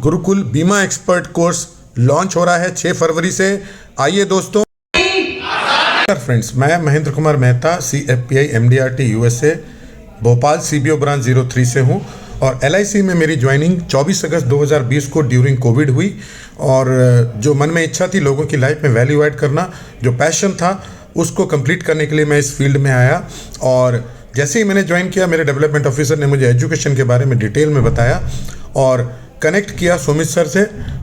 गुरुकुल बीमा expert course launch हो रहा है 6 फरवरी से। आइए दोस्तों। फ्रेंड्स, मैं Mahendra Kumar Mehta, CFPI MDRT USA Bhopal CBO branch 03 से हूं और LIC में मेरी ज्वाइनिंग 24 अगस्त 2020 को ड्यूरिंग कोविड हुई। और जो मन में इच्छा थी लोगों की लाइफ में वैल्यू ऐड करना, जो पैशन था उसको कंप्लीट करने के लिए मैं इस फील्ड में आया। और जैसे ही मैंने ज्वाइन किया, मेरे डेवलपमेंट ऑफिसर ने मुझे एजुकेशन के बारे में डिटेल में बताया और कनेक्ट किया सुमित सर से।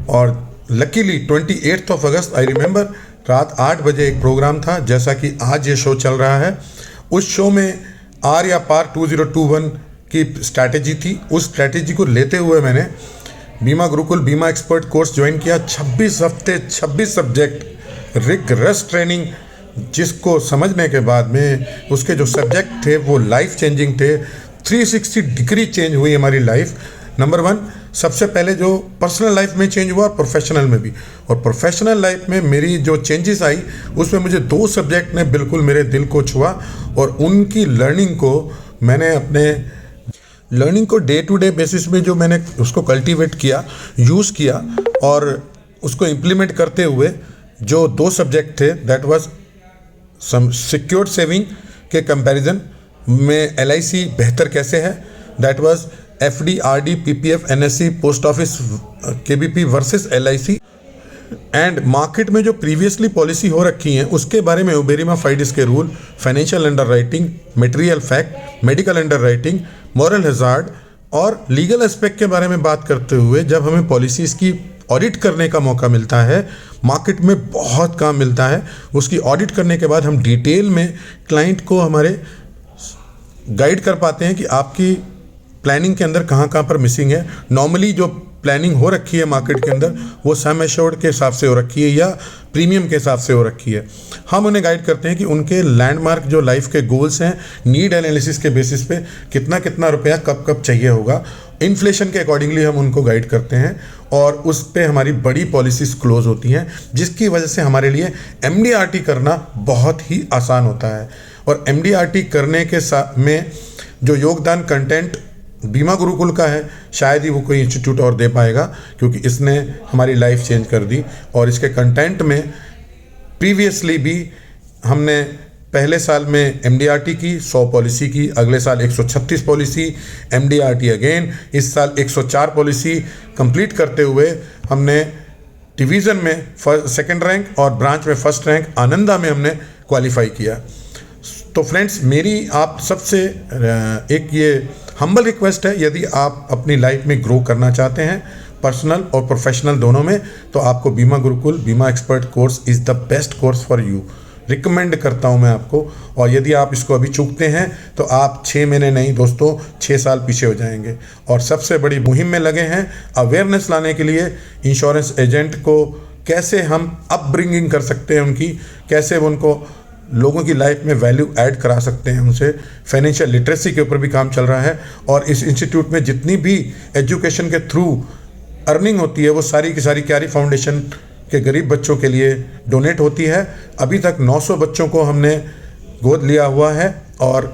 और लकीली 28 अगस्त आई रिमेंबर, रात 8 बजे एक प्रोग्राम था, जैसा कि आज ये शो चल रहा है। उस शो में आर या पार 2021 की स्ट्रैटेजी थी। उस स्ट्रैटेजी को लेते हुए मैंने बीमा गुरुकुल बीमा एक्सपर्ट कोर्स ज्वाइन किया। 26 हफ्ते 26 सब्जेक्ट रिगरस ट्रेनिंग, जिसको समझने के बाद में उसके जो सब्जेक्ट थे वो लाइफ चेंजिंग थे। 360 डिग्री चेंज हुई हमारी लाइफ। नंबर 1, सबसे पहले जो पर्सनल लाइफ में चेंज हुआ और प्रोफेशनल में भी। और प्रोफेशनल लाइफ में मेरी जो चेंजेस आई उसमें मुझे 2 सब्जेक्ट ने बिल्कुल मेरे दिल को छुआ और उनकी लर्निंग को मैंने अपने लर्निंग को डे टू डे बेसिस में जो मैंने उसको कल्टीवेट किया, यूज़ किया और उसको इम्प्लीमेंट करते हुए जो 2 सब्जेक्ट थे, दैट वाज सिक्योर्ड सेविंग के कंपैरिजन में LIC बेहतर कैसे है, that was FD, RD, PPF, NSE, post office, KBP versus LIC। And market में जो प्रीवियसली पॉलिसी हो रखी हैं उसके बारे में उबेरिमा फाइडिस के rule, financial under writing, material fact, medical under writing, moral hazard और लीगल एस्पेक्ट के बारे में बात करते हुए जब हमें पॉलिसीज़ की ऑडिट करने का मौका मिलता है, मार्केट में बहुत काम मिलता है। उसकी ऑडिट करने के बाद हम डिटेल में क्लाइंट को हमारे गाइड कर पाते हैं कि आपकी प्लानिंग के अंदर कहाँ कहाँ पर मिसिंग है। नॉर्मली जो प्लानिंग हो रखी है मार्केट के अंदर वो सम एश्योर्ड के हिसाब से हो रखी है या प्रीमियम के हिसाब से हो रखी है। हम उन्हें गाइड करते हैं कि उनके लैंडमार्क जो लाइफ के गोल्स हैं, नीड एनालिसिस के बेसिस पे कितना कितना रुपया कब कब चाहिए होगा, इन्फ्लेशन के अकॉर्डिंगली हम उनको गाइड करते हैं और उस पर हमारी बड़ी पॉलिसीज क्लोज होती हैं, जिसकी वजह से हमारे लिए MDRT करना बहुत ही आसान होता है। और MDRT करने के साथ में जो योगदान कंटेंट बीमा गुरुकुल का है, शायद ही वो कोई इंस्टीट्यूट और दे पाएगा, क्योंकि इसने हमारी लाइफ चेंज कर दी। और इसके कंटेंट में प्रीवियसली भी हमने पहले साल में MDRT की 100 पॉलिसी की, अगले साल 136 पॉलिसी, MDRT अगेन, इस साल 104 पॉलिसी कंप्लीट करते हुए हमने डिवीज़न में सेकंड रैंक और ब्रांच में फर्स्ट रैंक आनंदा में हमने क्वालिफाई किया। तो फ्रेंड्स, मेरी आप सबसे एक ये हम्बल रिक्वेस्ट है, यदि आप अपनी लाइफ में ग्रो करना चाहते हैं पर्सनल और प्रोफेशनल दोनों में, तो आपको बीमा गुरुकुल बीमा expert course is the best course for you. Recommend करता हूं मैं आपको। और यदि आप इसको अभी चूकते हैं तो आप 6 महीने नहीं दोस्तों, 6 साल पीछे हो जाएंगे। और सबसे बड़ी मुहिम में लगे हैं अवेयरनेस लाने के लिए, इंश्योरेंस एजेंट को कैसे हम अपब्रिंगिंग कर सकते हैं, उनकी कैसे उनको लोगों की लाइफ में वैल्यू ऐड करा सकते हैं, उनसे फाइनेंशियल लिटरेसी के ऊपर भी काम चल रहा है। और इस इंस्टीट्यूट में जितनी भी एजुकेशन के थ्रू अर्निंग होती है वो सारी की सारी क्यारी फाउंडेशन के गरीब बच्चों के लिए डोनेट होती है। अभी तक 900 बच्चों को हमने गोद लिया हुआ है और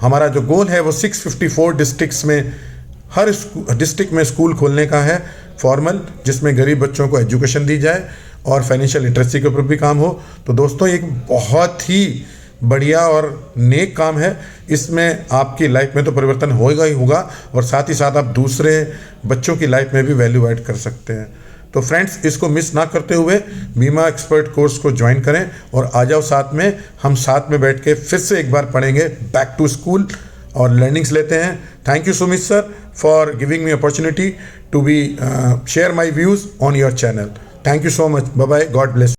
हमारा जो गोल है वो 654 डिस्ट्रिक्ट्स में, हर डिस्ट्रिक्ट में स्कूल खोलने का है फॉर्मल, जिसमें गरीब बच्चों को एजुकेशन दी जाए और फाइनेंशियल लिटरेसी के ऊपर भी काम हो। तो दोस्तों, एक बहुत ही बढ़िया और नेक काम है। इसमें आपकी लाइफ में तो परिवर्तन होगा ही होगा और साथ ही साथ आप दूसरे बच्चों की लाइफ में भी वैल्यू ऐड कर सकते हैं। तो फ्रेंड्स, इसको मिस ना करते हुए बीमा एक्सपर्ट कोर्स को ज्वाइन करें और आ जाओ साथ में। हम साथ में बैठ के फिर से एक बार पढ़ेंगे बैक टू स्कूल और लर्निंग्स लेते हैं। Thank you Sumit sir for giving me opportunity to be share my views on your channel. Thank you so much. Bye bye. God bless.